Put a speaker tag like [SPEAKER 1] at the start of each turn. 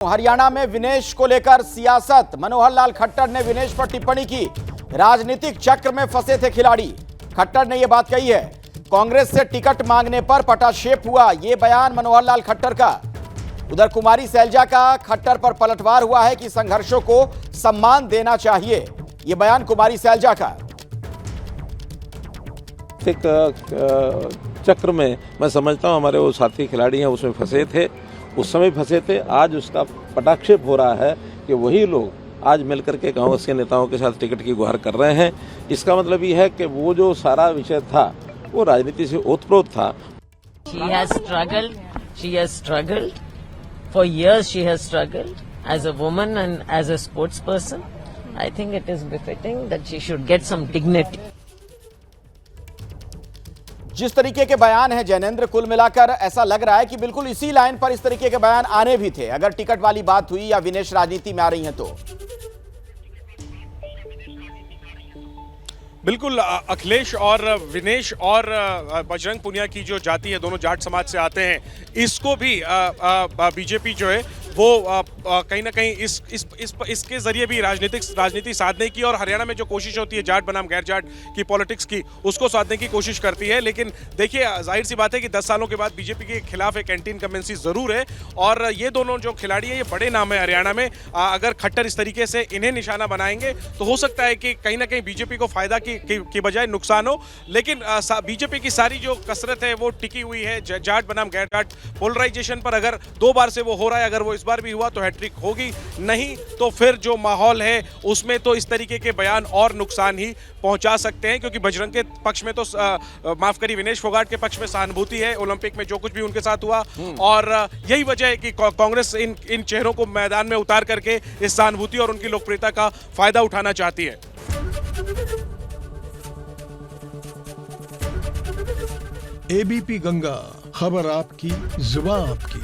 [SPEAKER 1] हरियाणा में विनेश को लेकर सियासत। मनोहर लाल खट्टर ने विनेश पर टिप्पणी की। राजनीतिक चक्र में फंसे थे खिलाड़ी। खट्टर ने यह बात कही है। कांग्रेस से टिकट मांगने पर पटाक्षेप हुआ, यह बयान मनोहर लाल खट्टर का। उधर कुमारी सैलजा का खट्टर पर पलटवार हुआ है कि संघर्षों को सम्मान देना चाहिए, यह बयान कुमारी सैलजा का।
[SPEAKER 2] चक्र में मैं समझता हूं हमारे वो साथी खिलाड़ी हैं उसमें फंसे थे, उस समय फंसे थे। आज उसका पटाक्षेप हो रहा है कि वही लोग आज मिलकर के कांग्रेस के नेताओं के साथ टिकट की गुहार कर रहे हैं। इसका मतलब ये है कि वो जो सारा विषय था वो राजनीति से ओतप्रोत था।
[SPEAKER 3] She has struggled. For years she has struggled as a woman and as a sports person. I think it is befitting that she should get some dignity.
[SPEAKER 1] जिस तरीके के बयान है जैनेंद्र, कुल मिलाकर ऐसा लग रहा है कि बिल्कुल इसी लाइन पर इस तरीके के बयान आने भी थे अगर टिकट वाली बात हुई या विनेश राजनीति में आ रही हैं तो।
[SPEAKER 4] बिल्कुल, अखिलेश और विनेश और बजरंग पुनिया की जो जाति है, दोनों जाट समाज से आते हैं, इसको भी बीजेपी जो है वो कहीं ना कहीं इसके जरिए भी राजनीति साधने की और हरियाणा में जो कोशिश होती है जाट बनाम गैर जाट की पॉलिटिक्स की, उसको साधने की कोशिश करती है। लेकिन देखिए, जाहिर सी बात है कि 10 सालों के बाद बीजेपी के खिलाफ एक एंटी इनकम्बेंसी जरूर है और ये दोनों जो खिलाड़ी हैं ये बड़े नाम है हरियाणा में। अगर खट्टर इस तरीके से इन्हें निशाना बनाएंगे तो हो सकता है कि कहीं ना कहीं बीजेपी को फायदा की बजाय नुकसान हो। लेकिन बीजेपी की सारी जो कसरत है वो टिकी हुई है जाट बनाम गैर जाट पोलराइजेशन पर। अगर 2 बार से वो हो रहा है, अगर वो इस बार भी हुआ तो हैट्रिक होगी, नहीं तो फिर जो माहौल है उसमें तो इस तरीके के बयान और नुकसान ही पहुंचा सकते हैं। क्योंकि बजरंग के पक्ष में तो माफ करिए, विनेश फोगाट के पक्ष में सहानुभूति है ओलंपिक में जो कुछ भी उनके साथ हुआ, और यही वजह है कि कांग्रेस इन चेहरों को मैदान में उतार करके इस सहानुभूति और उनकी लोकप्रियता का फायदा उठाना चाहती है।
[SPEAKER 5] एबीपी गंगा, खबर आपकी, जुबान आपकी।